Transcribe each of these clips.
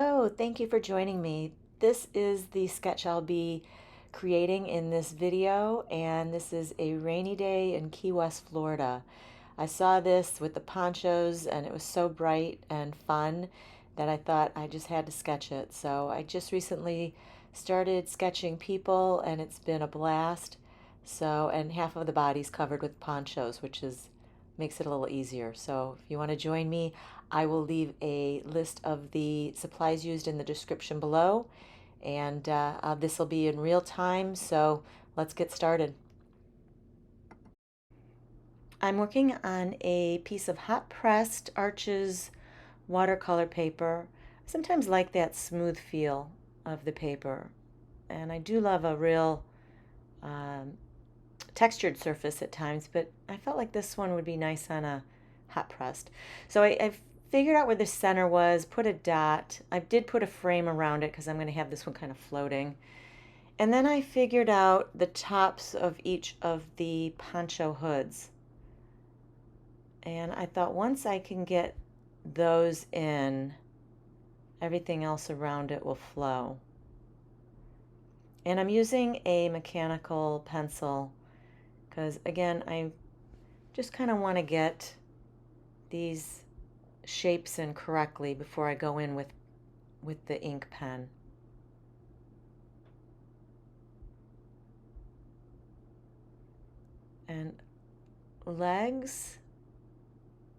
Oh, thank you for joining me. This is the sketch I'll be creating in this video, and this is a rainy day in Key West, Florida. I saw this with the ponchos, and it was so bright and fun that I thought I just had to sketch it. So I just recently started sketching people, and it's been a blast. And half of the body's covered with ponchos, which is makes it a little easier. So if you want to join me, I will leave a list of the supplies used in the description below. And this will be in real time, so let's get started. I'm working on a piece of hot pressed Arches watercolor paper. I sometimes like that smooth feel of the paper. And I do love a real um, textured surface at times, but I felt like this one would be nice on a hot pressed. So I figured out where the center was, put a dot. I did put a frame around it because I'm going to have this one kind of floating. And then I figured out the tops of each of the poncho hoods. And I thought once I can get those in, everything else around it will flow. And I'm using a mechanical pencil because, again, I just kind of want to get these shapes in correctly before I go in with the ink pen. And legs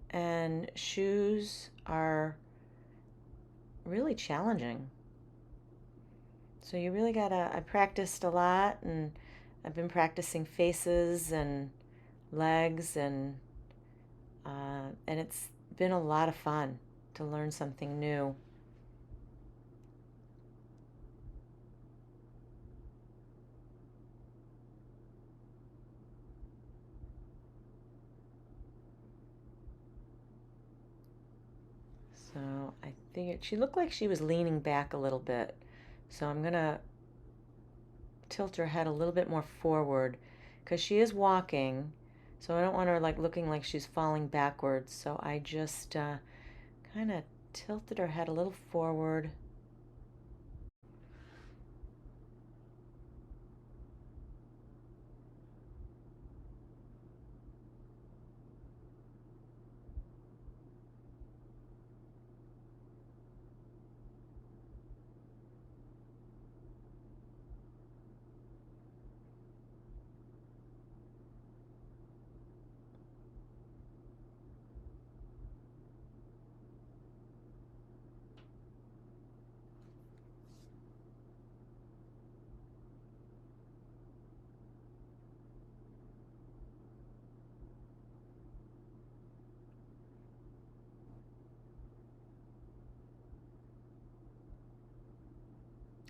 and shoes are really challenging. So you really gotta, I practiced a lot, and I've been practicing faces and legs, and it's been a lot of fun to learn something new. So I figured she looked like she was leaning back a little bit. So I'm gonna tilt her head a little bit more forward because she is walking. So I don't want her like looking like she's falling backwards. So I just kind of tilted her head a little forward.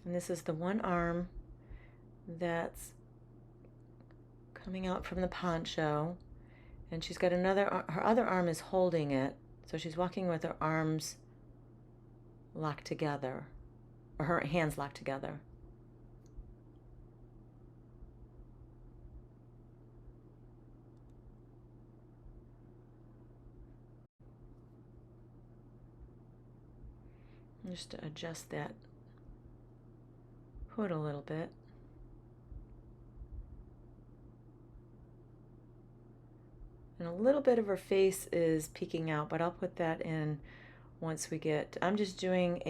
And this is the one arm that's coming out from the poncho. And she's got another, her other arm is holding it. So she's walking with her arms locked together, or her hands locked together. Just to adjust that hood a little bit. And a little bit of her face is peeking out, but I'll put that in once we get, I'm just doing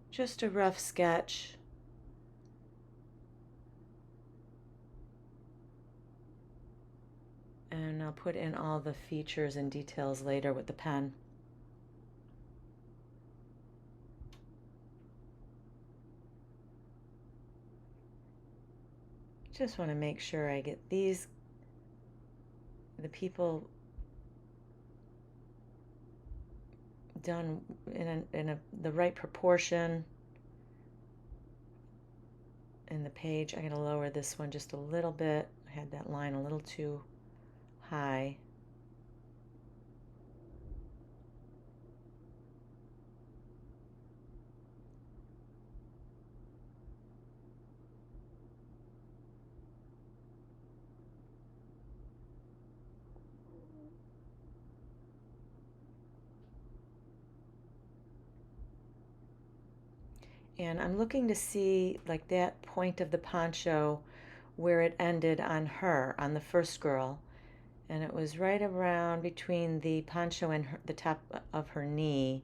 just a rough sketch. And I'll put in all the features and details later with the pen. Just want to make sure I get the people done in the right proportion in the page. I'm going to lower this one just a little bit. I had that line a little too high. And I'm looking to see like that point of the poncho where it ended on her, on the first girl. And it was right around between the poncho and the top of her knee.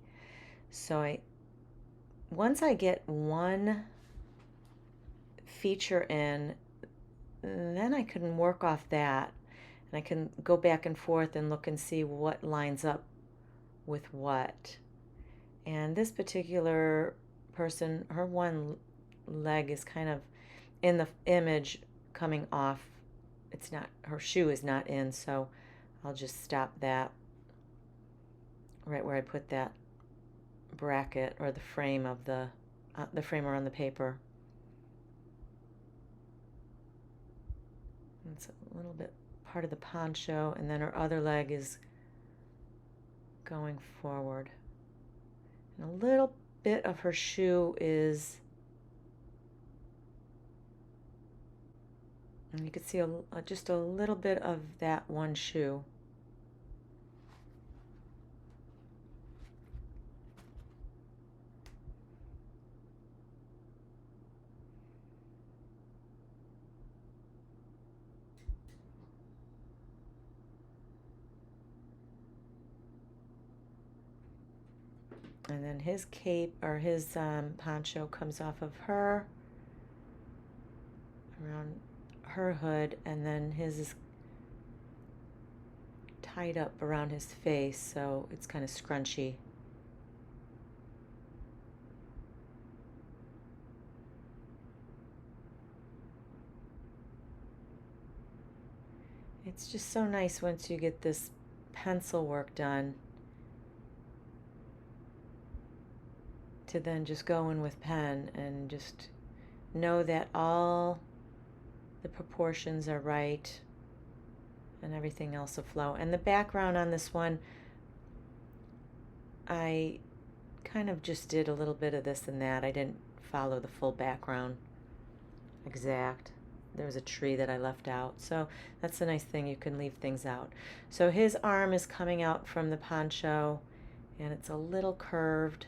So once I get one feature in, then I can work off that. And I can go back and forth and look and see what lines up with what. And this particular person, her one leg is kind of in the image coming off. It's not, her shoe is not in, so I'll just stop that right where I put that bracket or the frame of the frame around the paper. It's a little bit part of the poncho, and then her other leg is going forward. And a little bit of her shoe is, and you can see just a little bit of that one shoe. And then his cape or his poncho comes off of her, around her hood, and then his is tied up around his face, so it's kind of scrunchy. It's just so nice once you get this pencil work done to then just go in with pen and just know that all the proportions are right and everything else will flow. And the background on this one, I kind of just did a little bit of this and that. I didn't follow the full background exact. There was a tree that I left out. So that's the nice thing, you can leave things out. So his arm is coming out from the poncho and it's a little curved.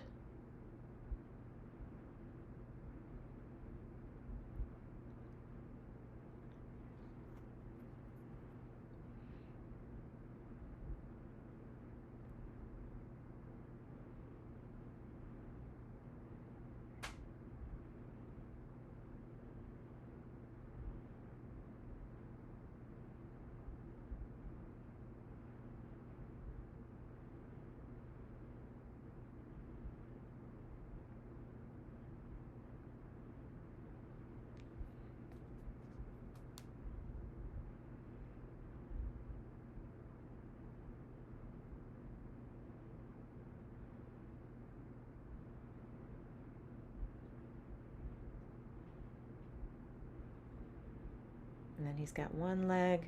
And then he's got one leg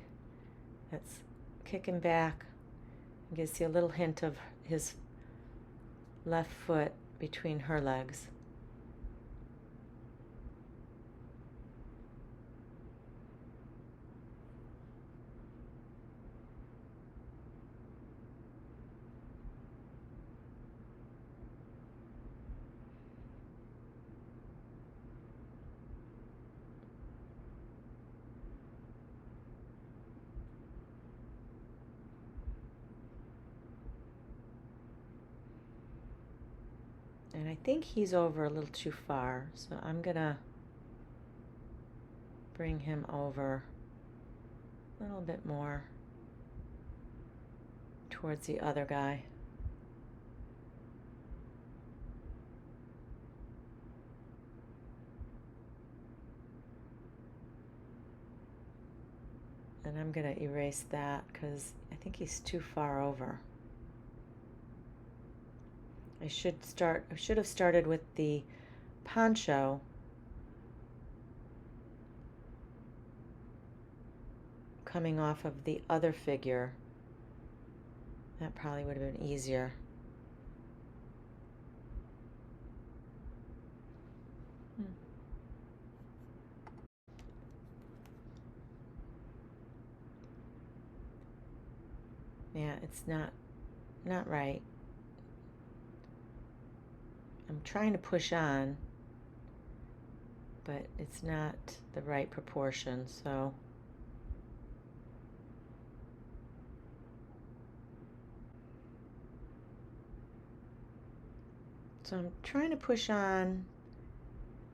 that's kicking back. You can see a little hint of his left foot between her legs. And I think he's over a little too far, so I'm gonna bring him over a little bit more towards the other guy. And I'm gonna erase that because I think he's too far over. I should have started with the poncho coming off of the other figure. That probably would have been easier. Yeah, it's not right. I'm trying to push on, but it's not the right proportion, so I'm trying to push on,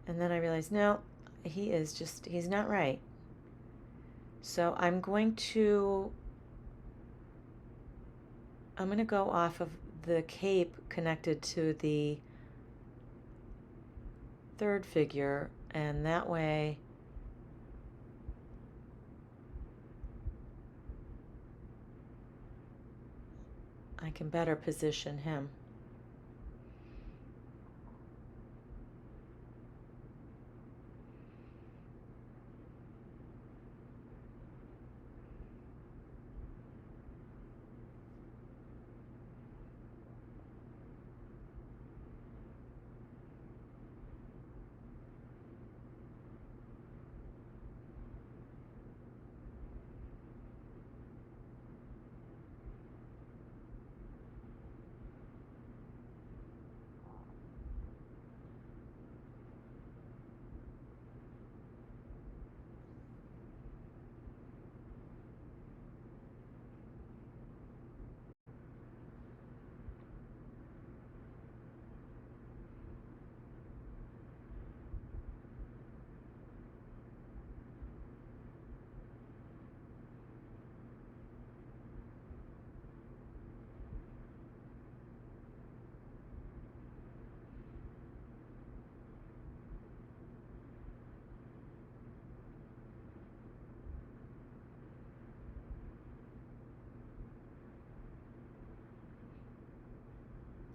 and then I realize, no, he's not right. So I'm going to go off of the cape connected to the third figure, and that way I can better position him.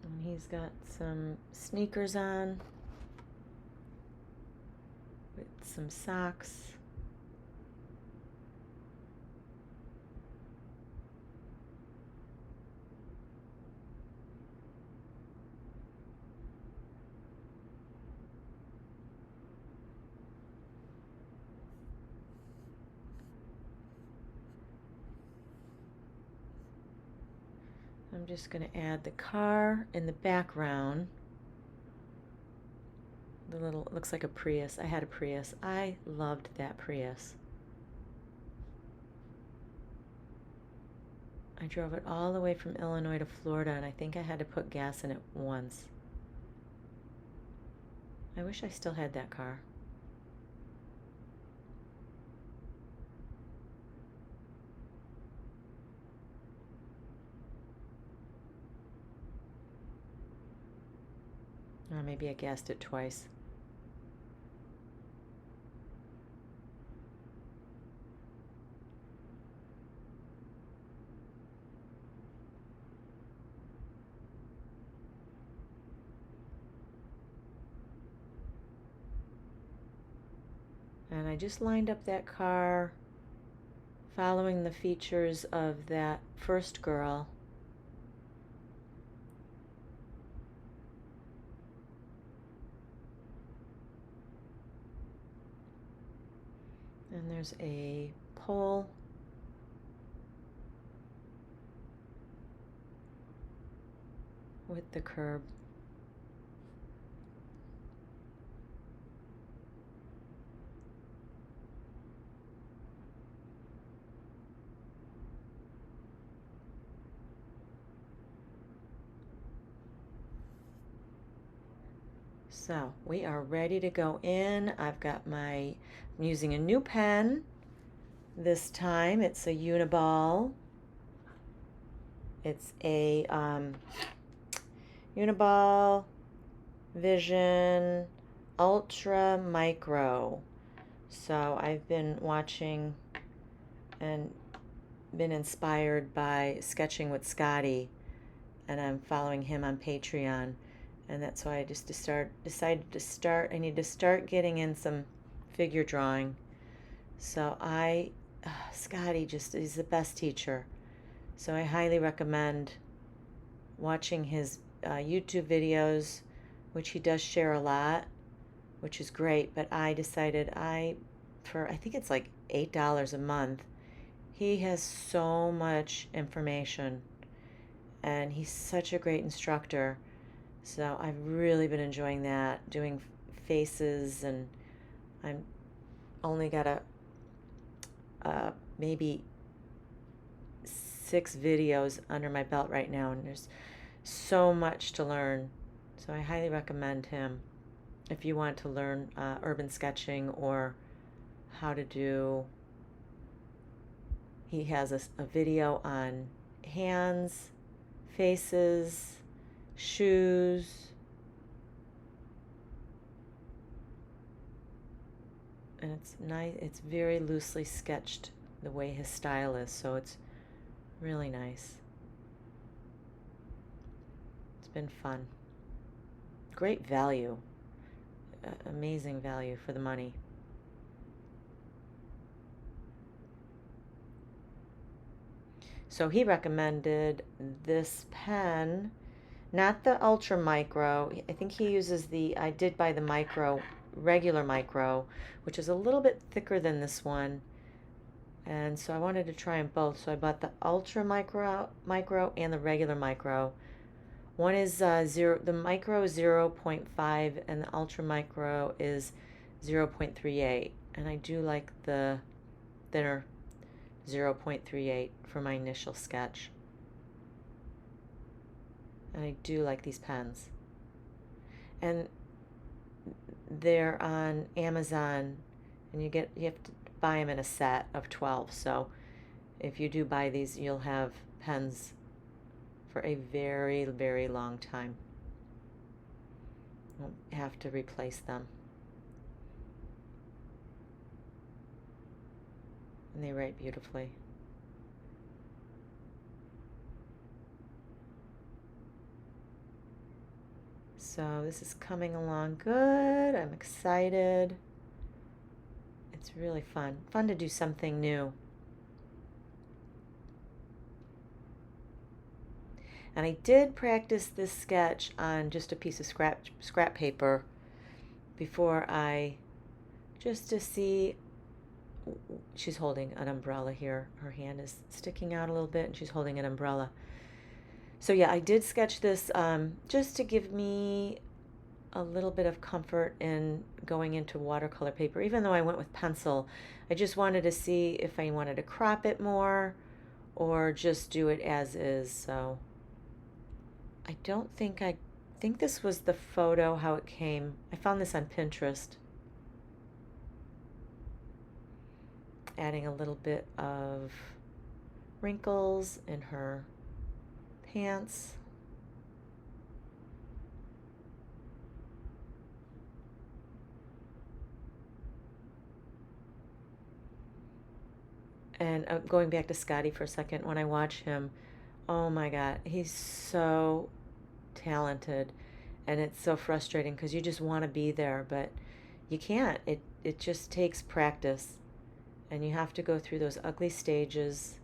And he's got some sneakers on with some socks. I'm just going to add the car in the background. The little, it looks like a Prius. I had a Prius. I loved that Prius. I drove it all the way from Illinois to Florida, and I think I had to put gas in it once. I wish I still had that car. Or maybe I gassed it twice. And I just lined up that car following the features of that first girl. And there's a pole with the curb. So we are ready to go in. I'm using a new pen this time. It's a uni-ball. It's a uni-ball Vision Ultra Micro. So I've been watching and been inspired by Sketching with Scotty, and I'm following him on Patreon. And that's why I just decided to start. I need to start getting in some figure drawing. So Scotty is the best teacher. So I highly recommend watching his YouTube videos, which he does share a lot, which is great. But I decided I think it's like $8 a month. He has so much information, and he's such a great instructor. So I've really been enjoying that, doing faces and I'm only got maybe 6 videos under my belt right now, and there's so much to learn. So I highly recommend him if you want to learn urban sketching or how to do. He has a video on hands, faces, shoes, and it's nice. It's very loosely sketched the way his style is, so it's really nice. It's been fun. Great value. Amazing value for the money. So he recommended this pen, not the ultra micro. I think he uses I did buy the micro, regular micro, which is a little bit thicker than this one. And so I wanted to try them both. So I bought the ultra micro and the regular micro. One is the micro is 0.5 and the ultra micro is 0.38. And I do like the thinner 0.38 for my initial sketch. And I do like these pens. And they're on Amazon, and you have to buy them in a set of 12. So if you do buy these, you'll have pens for a very, very long time. You won't have to replace them. And they write beautifully. So this is coming along good. I'm excited. It's really fun. Fun to do something new. And I did practice this sketch on just a piece of scrap paper before just to see. She's holding an umbrella here. Her hand is sticking out a little bit, and she's holding an umbrella. So yeah, I did sketch this just to give me a little bit of comfort in going into watercolor paper. Even though I went with pencil, I just wanted to see if I wanted to crop it more or just do it as is. So I think this was the photo, how it came. I found this on Pinterest. Adding a little bit of wrinkles in her pants. And going back to Scotty for a second, when I watch him, oh my God, he's so talented. And it's so frustrating because you just want to be there, but you can't. It just takes practice. And you have to go through those ugly stages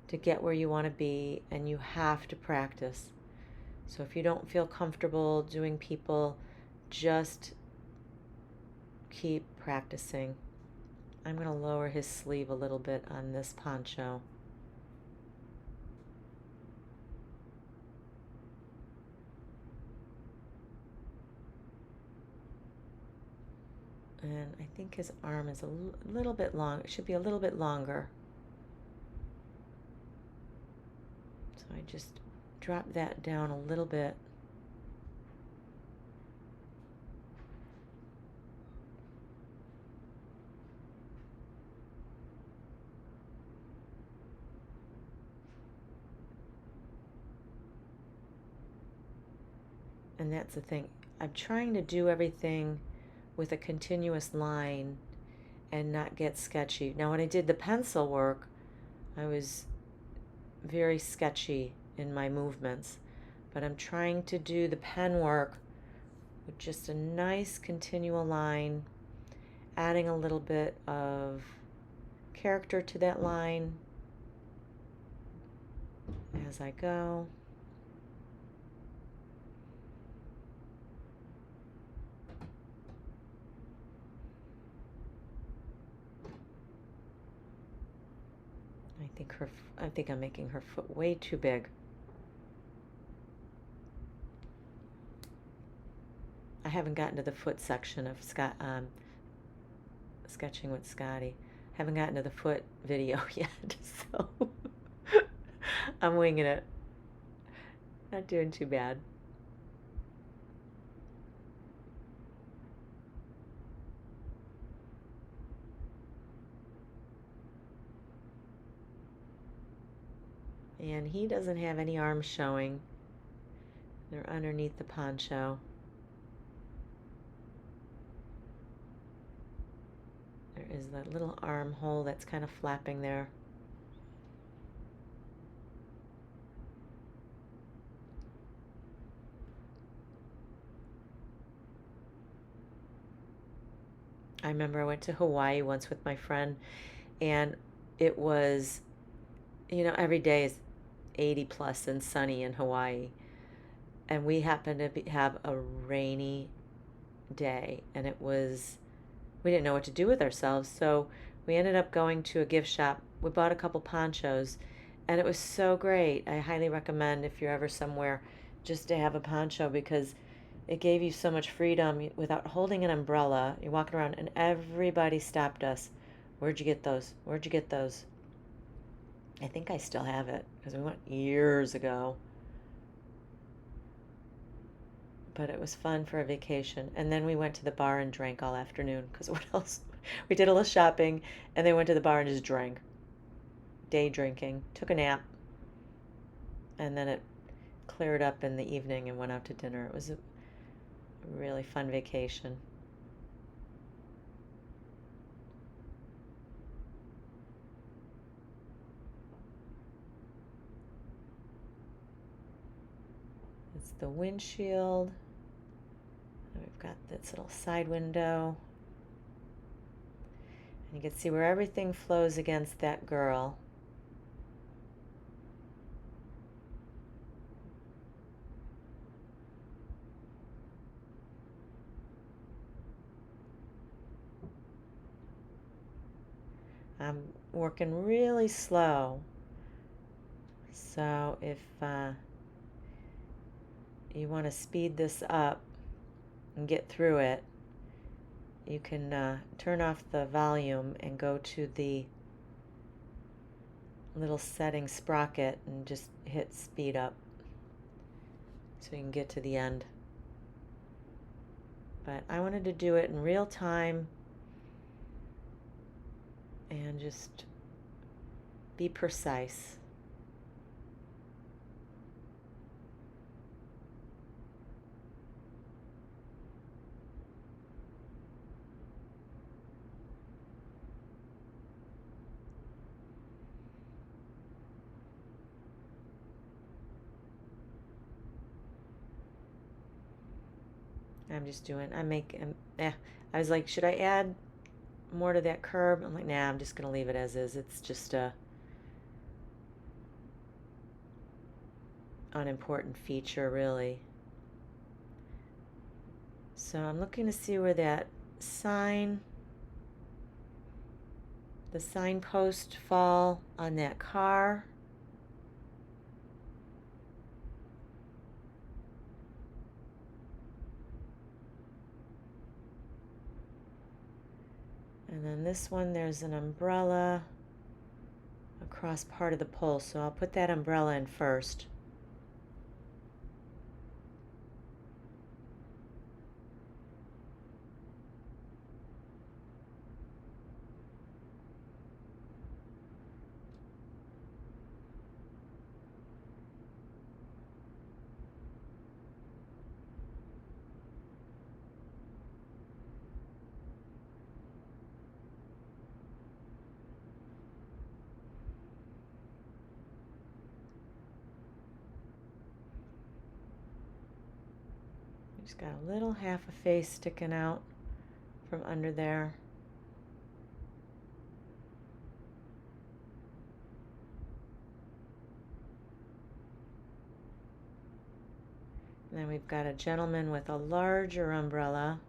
to get where you want to be, and you have to practice. So if you don't feel comfortable doing people, just keep practicing. I'm going to lower his sleeve a little bit on this poncho. And I think his arm is a little bit long. It should be a little bit longer. So I just drop that down a little bit. And that's the thing. I'm trying to do everything with a continuous line and not get sketchy. Now, when I did the pencil work, I was very sketchy in my movements, but I'm trying to do the pen work with just a nice continual line, adding a little bit of character to that line as I go. I think I'm making her foot way too big. I haven't gotten to the foot section of sketching with Scotty. Haven't gotten to the foot video yet, so I'm winging it. Not doing too bad. And he doesn't have any arms showing. They're underneath the poncho. There is that little armhole that's kind of flapping there. I remember I went to Hawaii once with my friend, and it was, every day is 80 plus and sunny in Hawaii. And we happened to have a rainy day, and we didn't know what to do with ourselves, so we ended up going to a gift shop. We bought a couple ponchos, and it was so great. I highly recommend, if you're ever somewhere, just to have a poncho, because it gave you so much freedom without holding an umbrella. You're walking around, and everybody stopped us. Where'd you get those? Where'd you get those? I think I still have it because we went years ago. But it was fun for a vacation. And then we went to the bar and drank all afternoon because what else? We did a little shopping and then went to the bar and just drank. Day drinking. Took a nap. And then it cleared up in the evening and went out to dinner. It was a really fun vacation. It's the windshield. We've got this little side window. And you can see where everything flows against that girl. I'm working really slow. So if you want to speed this up and get through it, you can turn off the volume and go to the little setting sprocket and just hit speed up so you can get to the end. But I wanted to do it in real time and just be precise. I was like, should I add more to that curb? I'm like, nah, I'm just going to leave it as is. It's just a unimportant feature, really. So I'm looking to see where the signpost fall on that car. And then this one, there's an umbrella across part of the pole, so I'll put that umbrella in first. Just got a little half a face sticking out from under there. And then we've got a gentleman with a larger umbrella.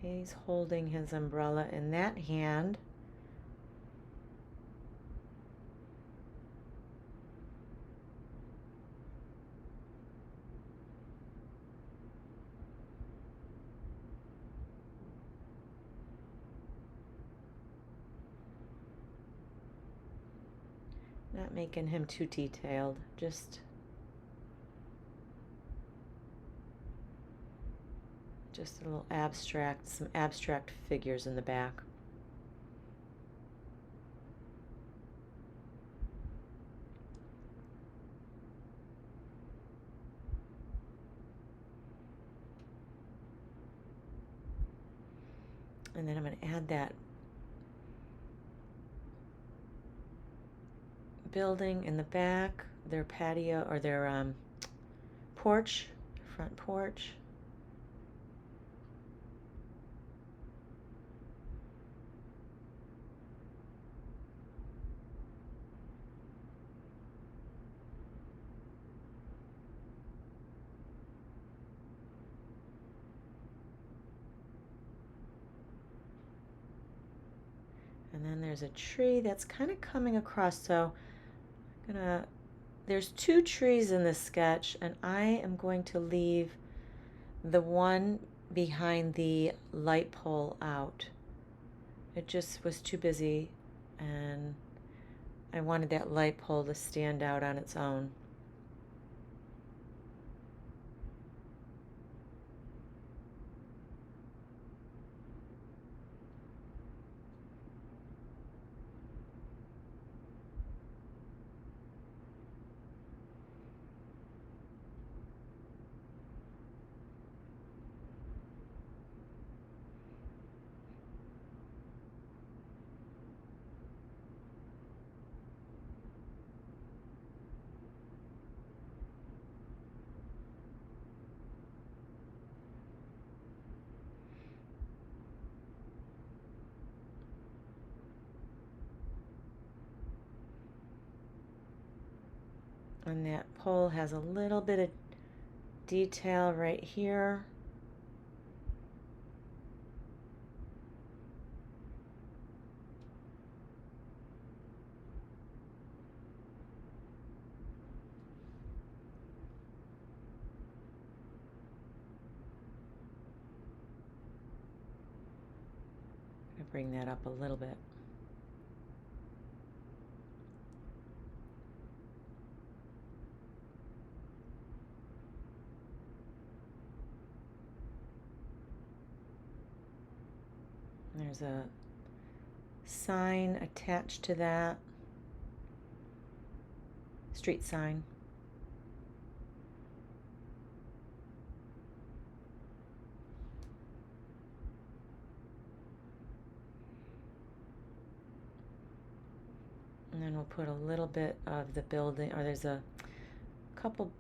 He's holding his umbrella in that hand. Not making him too detailed, just a little abstract, some abstract figures in the back. And then I'm going to add that building in the back, their patio or their porch, front porch. And then there's a tree that's kind of coming across, so there's two trees in this sketch, and I am going to leave the one behind the light pole out. It just was too busy, and I wanted that light pole to stand out on its own. And that pole has a little bit of detail right here. I'm gonna bring that up a little bit. There's a sign attached to that, street sign. And then we'll put a little bit of the building, or there's a couple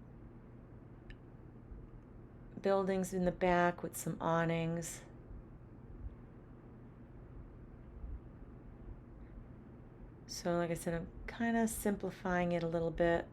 buildings in the back with some awnings. So like I said, I'm kind of simplifying it a little bit.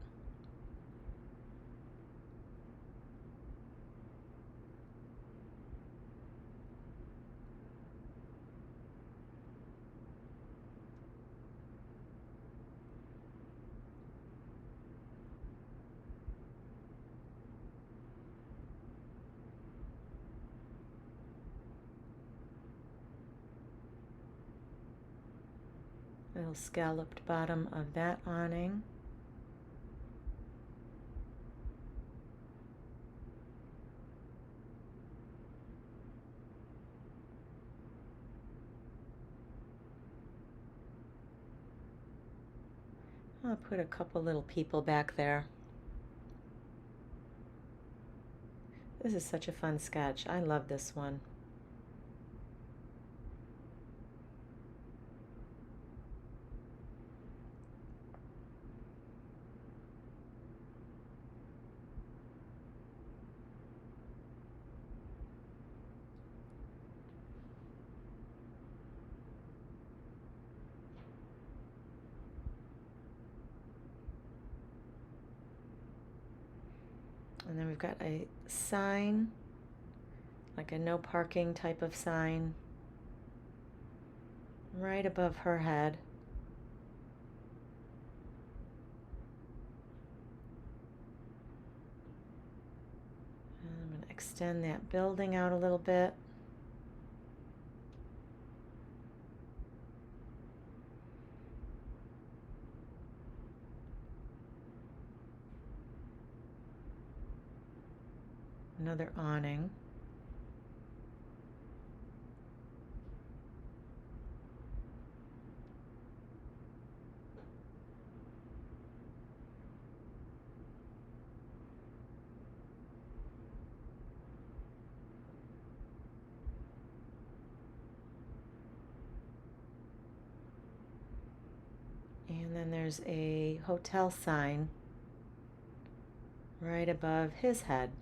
Little scalloped bottom of that awning. I'll put a couple little people back there. This is such a fun sketch. I love this one. And then we've got a sign, like a no parking type of sign right above her head. And I'm going to extend that building out a little bit. Another awning. And then there's a hotel sign right above his head.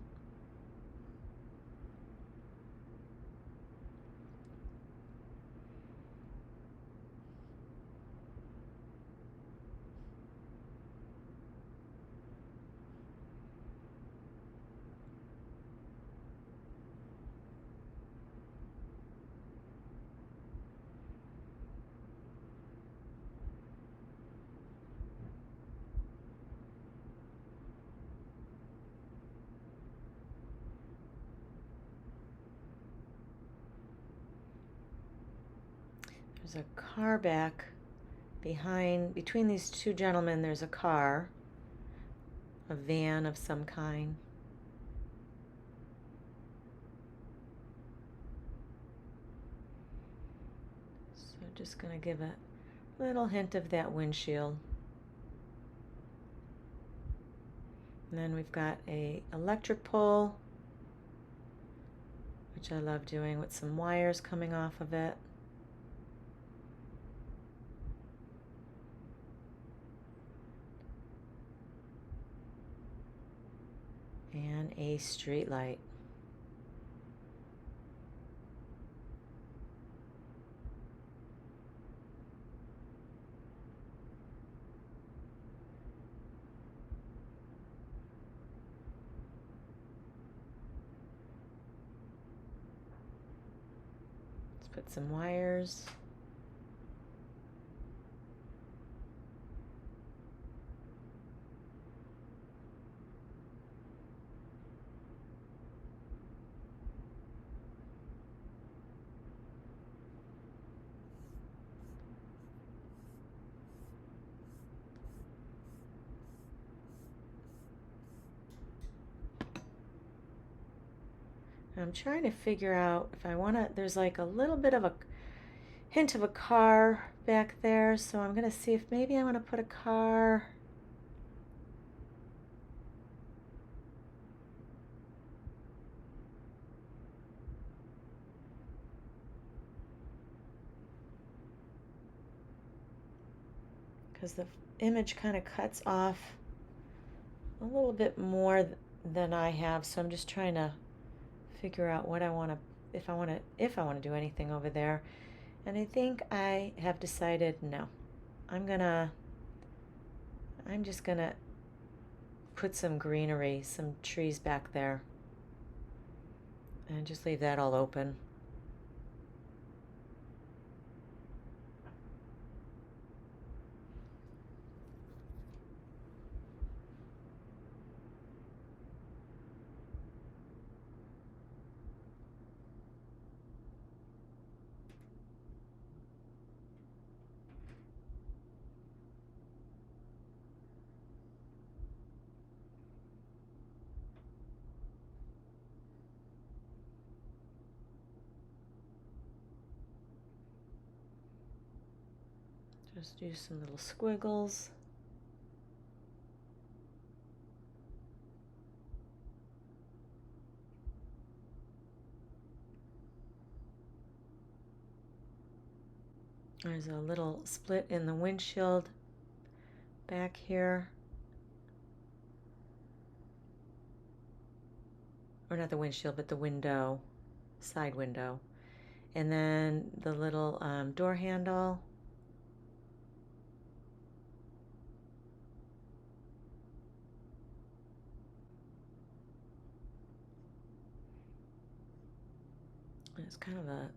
There's a car back between these two gentlemen. There's a car, a van of some kind. So just going to give a little hint of that windshield. And then we've got a electric pole, which I love doing with some wires coming off of it. And a street light. Let's put some wires. I'm trying to figure out if I want to, there's like a little bit of a hint of a car back there, so I'm going to see if maybe I want to put a car. Because the image kind of cuts off a little bit more than I have, so I'm just trying to figure out what I want to, if I want to do anything over there. And I think I have decided no. I'm just gonna put some greenery, some trees back there, and just leave that all open. Just do some little squiggles. There's a little split in the windshield back here. Or not the windshield, but the window, side window. And then the little door handle. There's kind of a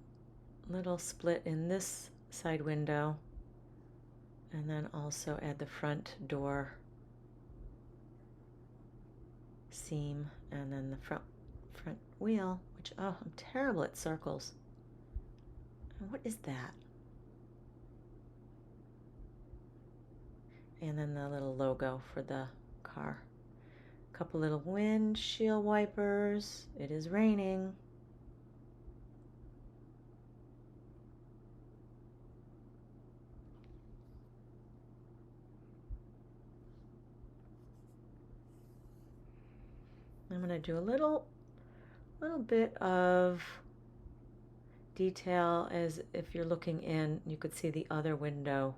little split in this side window, and then also at the front door seam, and then the front wheel, which, oh, I'm terrible at circles. And what is that? And then the little logo for the car. A couple little windshield wipers. It is raining. I'm going to do a little bit of detail, as if you're looking in, you could see the other window.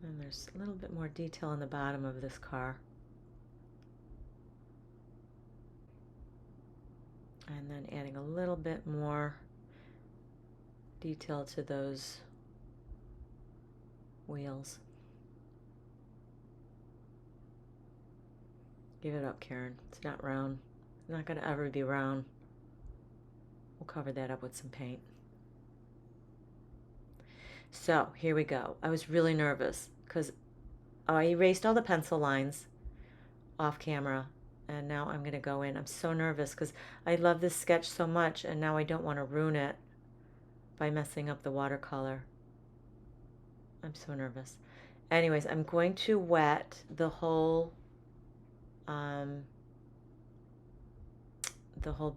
And there's a little bit more detail on the bottom of this car. And then adding a little bit more detail to those wheels. Give it up, Karen. It's not round. It's not going to ever be round. We'll cover that up with some paint. So here we go. I was really nervous because I erased all the pencil lines off camera, and now I'm going to go in. I'm so nervous because I love this sketch so much, and now I don't want to ruin it by messing up the watercolor. I'm so nervous. Anyways, I'm going to wet the whole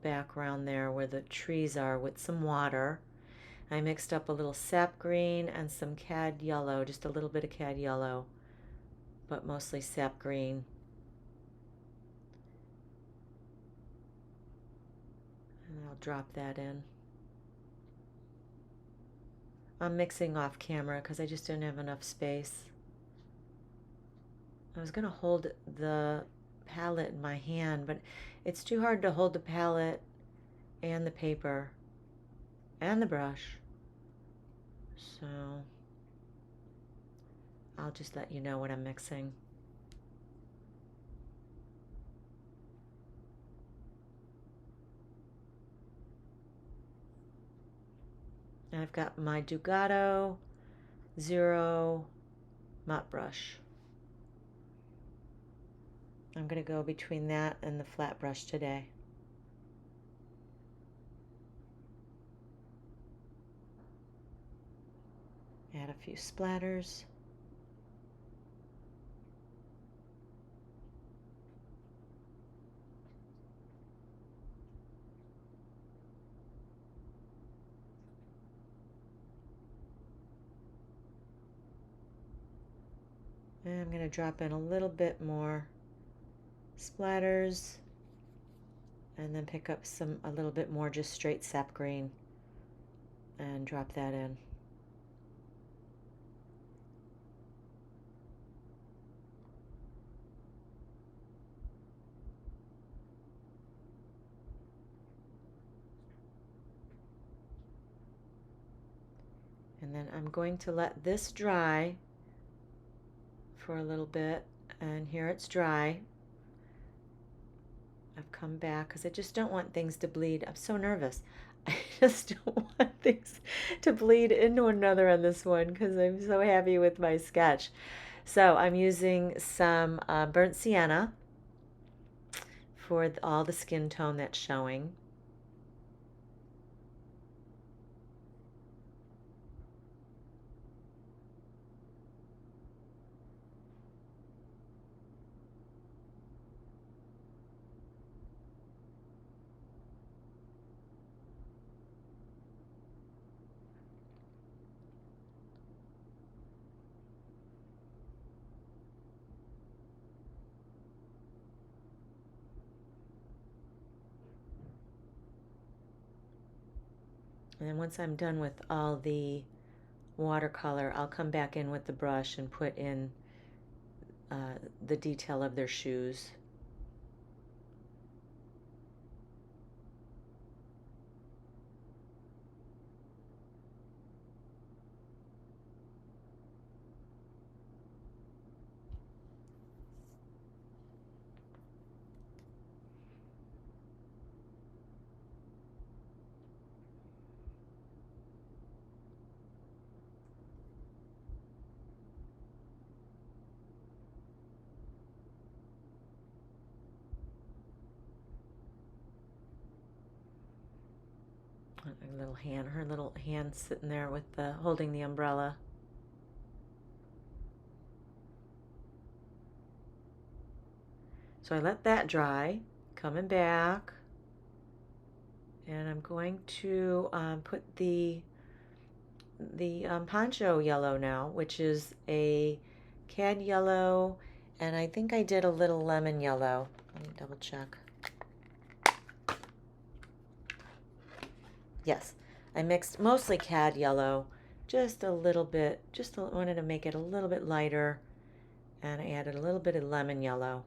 background there where the trees are with some water. I mixed up a little sap green and some cad yellow, just a little bit of cad yellow, but mostly sap green. And I'll drop that in. I'm mixing off camera because I just didn't have enough space. I was going to hold the palette in my hand, but it's too hard to hold the palette and the paper and the brush. So I'll just let you know what I'm mixing. And I've got my Dugato Zero mop brush. I'm going to go between that and the flat brush today. Add a few splatters. And I'm going to drop in a little bit more splatters, and then pick up a little bit more just straight sap green and drop that in. And then I'm going to let this dry for a little bit, and here it's dry. I've come back because I just don't want things to bleed. I'm so nervous. I just don't want things to bleed into one another on this one because I'm so happy with my sketch. So I'm using some burnt sienna for all the skin tone that's showing. And then once I'm done with all the watercolor, I'll come back in with the brush and put in the detail of their shoes. a little hand, her little hand sitting there with the holding the umbrella. So I let that dry, coming back, and I'm going to put the poncho yellow now, which is a cad yellow, and I think I did a little lemon yellow. Let me double check. Yes, I mixed mostly cad yellow, just a little bit, wanted to make it a little bit lighter, and I added a little bit of lemon yellow.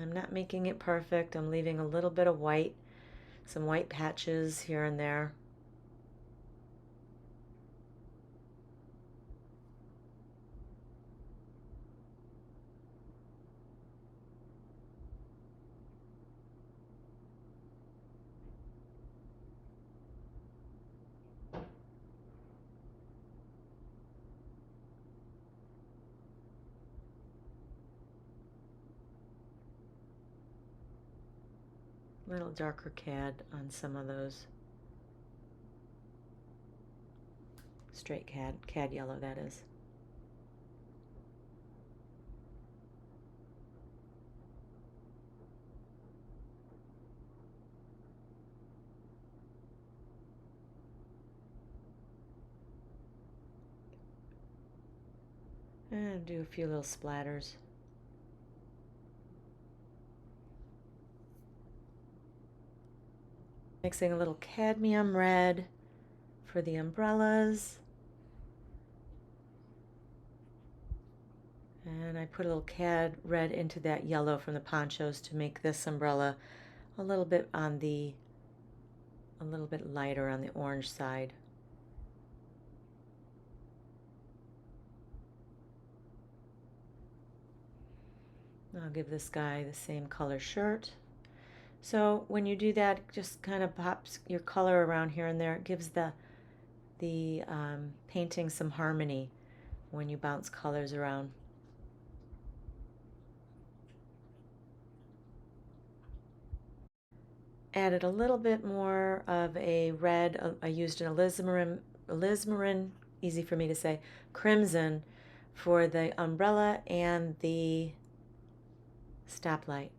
I'm not making it perfect. I'm leaving a little bit of white, some white patches here and there. A little darker cad on some of those. Straight cad yellow that is. And do a few little splatters. Mixing a little cadmium red for the umbrellas. And I put a little cad red into that yellow from the ponchos to make this umbrella a little bit lighter on the orange side. I'll give this guy the same color shirt. So when you do that, it just kind of pops your color around here and there. It gives the painting some harmony when you bounce colors around. Added a little bit more of a red. I used an alizarin, easy for me to say, crimson for the umbrella and the stoplight.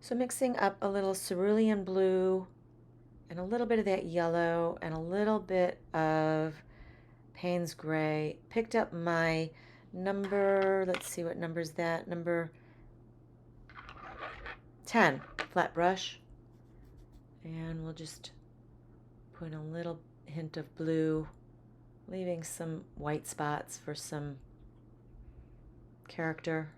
So mixing up a little cerulean blue and a little bit of that yellow and a little bit of Payne's gray. Picked up my number, let's see what number is that, number 10 flat brush. And we'll just put a little hint of blue, leaving some white spots for some character.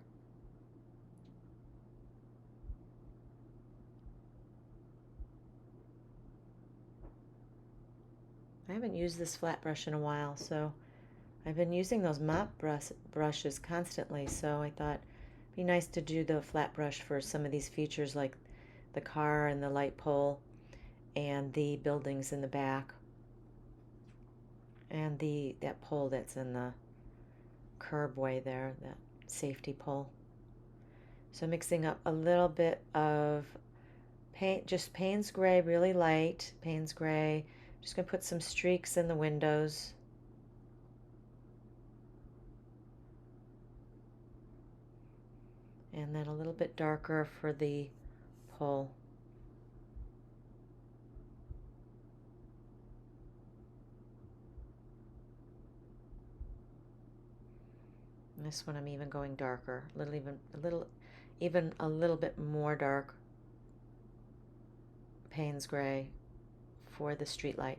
I haven't used this flat brush in a while, so I've been using those mop brushes constantly, so I thought it'd be nice to do the flat brush for some of these features like the car and the light pole and the buildings in the back and that pole that's in the curbway there, that safety pole. So mixing up a little bit of paint, just Payne's gray, really light Payne's gray. Just going to put some streaks in the windows. And then a little bit darker for the pole. And this one I'm even going darker, even a little bit more dark Payne's gray for the street light.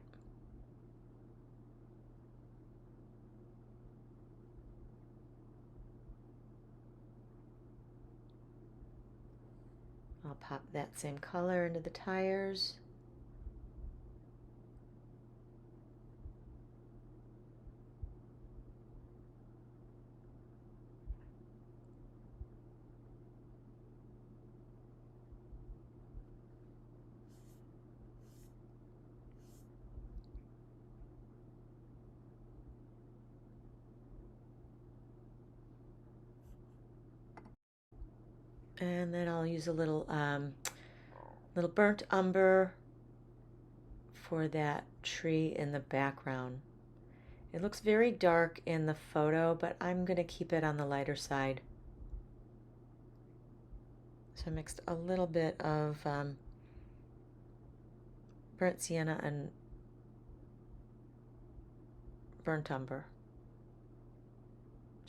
I'll pop that same color into the tires. And then I'll use a little burnt umber for that tree in the background. It looks very dark in the photo, but I'm going to keep it on the lighter side. So I mixed a little bit of burnt sienna and burnt umber.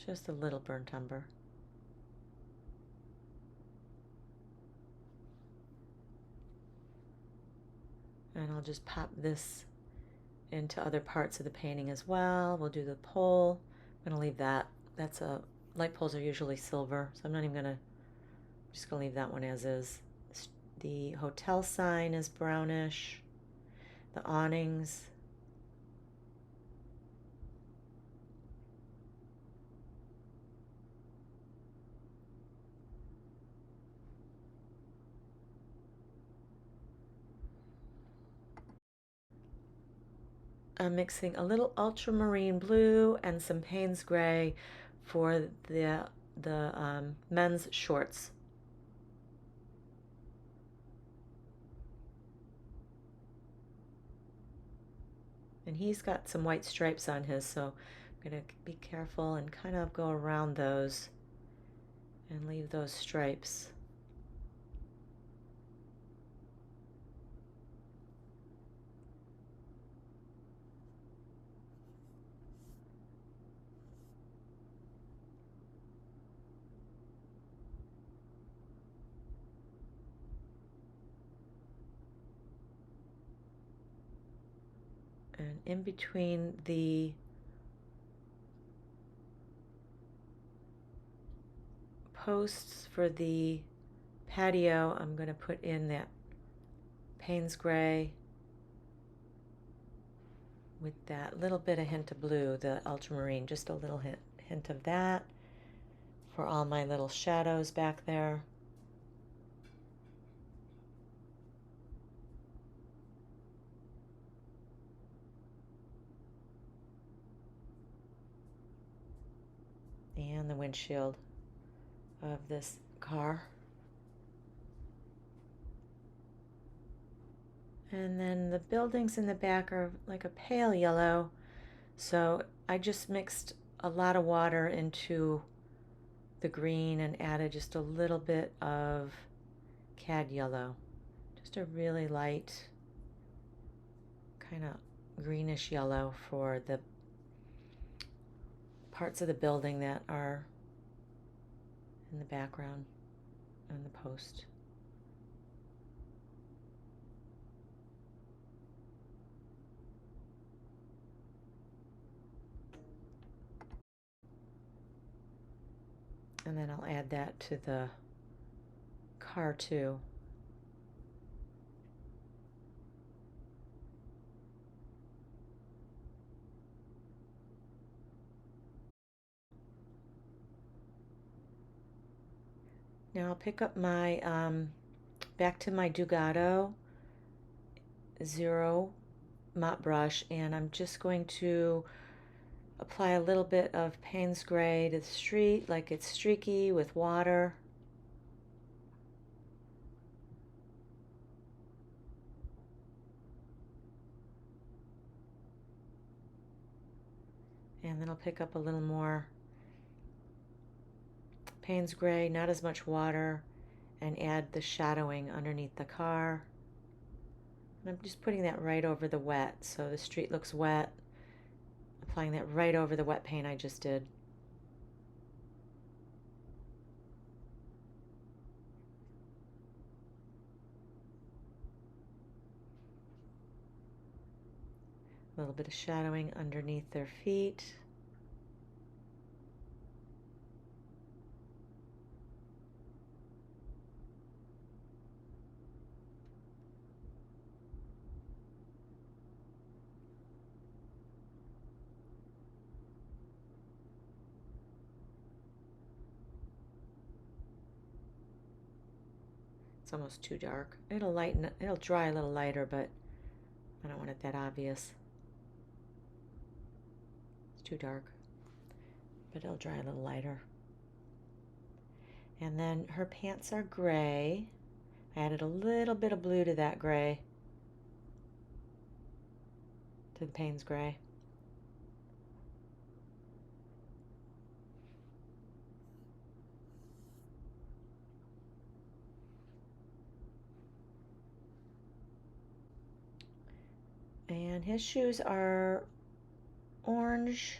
Just a little burnt umber. And I'll just pop this into other parts of the painting as well. We'll do the pole. I'm going to leave that. Light poles are usually silver, so I'm not even going to, just going to leave that one as is. The hotel sign is brownish. The awnings. I'm mixing a little ultramarine blue and some Payne's gray for the men's shorts. And he's got some white stripes on his, so I'm going to be careful and kind of go around those and leave those stripes. And in between the posts for the patio, I'm going to put in that Payne's gray with that little bit of hint of blue, the ultramarine, just a little hint of that for all my little shadows back there. And the windshield of this car. And then the buildings in the back are like a pale yellow. So I just mixed a lot of water into the green and added just a little bit of cad yellow. Just a really light kind of greenish yellow for the parts of the building that are in the background and the post. And then I'll add that to the car too. Now I'll pick up my, back to my Dugato Zero mop brush, and I'm just going to apply a little bit of Payne's gray to the street, like it's streaky with water. And then I'll pick up a little more Payne's gray, not as much water, and add the shadowing underneath the car. And I'm just putting that right over the wet, so the street looks wet. Applying that right over the wet paint I just did. A little bit of shadowing underneath their feet. It's almost too dark. It'll dry a little lighter, but I don't want it that obvious. It's too dark, but it'll dry a little lighter. And then her pants are gray. I added a little bit of blue to that gray, to the Payne's gray. And his shoes are orange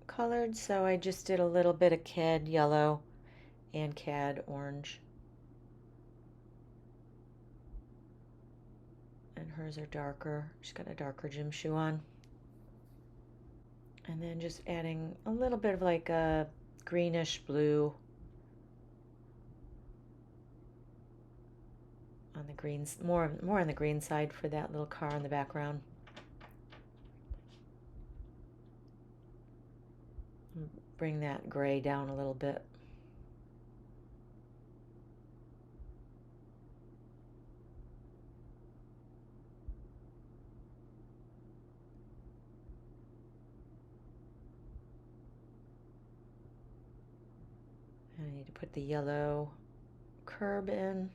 colored, so I just did a little bit of cad yellow and cad orange. And hers are darker. She's got a darker gym shoe on. And then just adding a little bit of like a greenish blue on the greens, more on the green side for that little car in the background. Bring that gray down a little bit. And I need to put the yellow curb in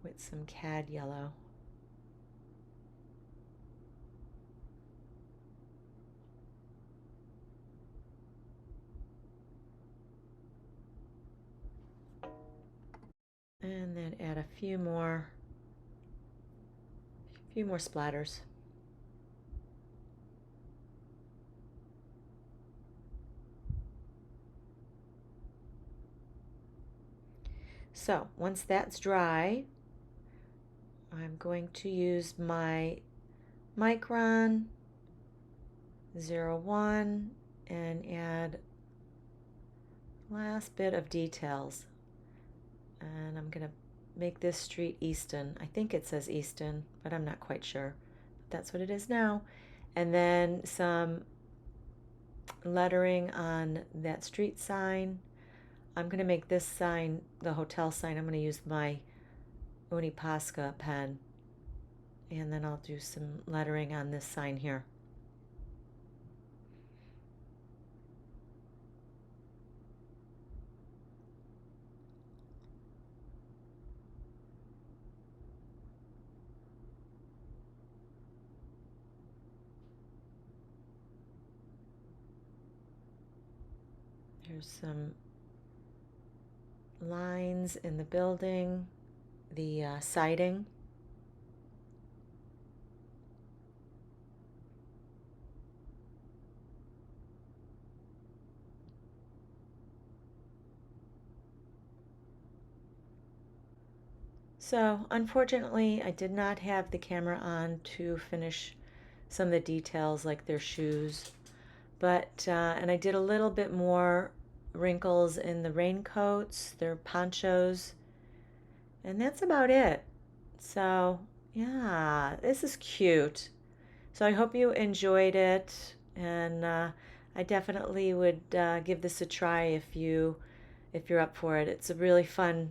with some cad yellow. And then add a few more splatters. So once that's dry, I'm going to use my Micron 01 and add last bit of details. And I'm going to make this street Easton. I think it says Easton, but I'm not quite sure. That's what it is now. And then some lettering on that street sign. I'm going to make this sign, the hotel sign, I'm going to use my uni-ball pen. And then I'll do some lettering on this sign here. There's some lines in the building, the siding. So unfortunately, I did not have the camera on to finish some of the details like their shoes, but and I did a little bit more wrinkles in the raincoats, their ponchos, and that's about it. So yeah, this is cute. So I hope you enjoyed it, and I definitely would give this a try if you're up for it. It's a really fun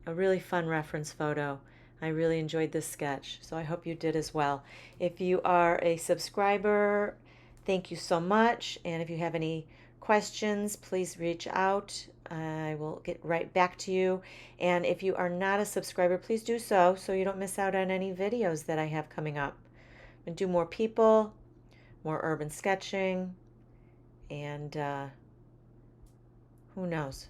reference photo. I really enjoyed this sketch, so I hope you did as well. If you are a subscriber, thank you so much. And if you have any questions, please reach out. I will get right back to you. And if you are not a subscriber, please do so you don't miss out on any videos that I have coming up. And do more people, more urban sketching, and who knows?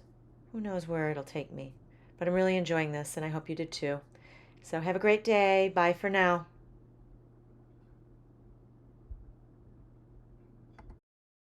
Who knows where it'll take me? But I'm really enjoying this, and I hope you did too. So have a great day. Bye for now.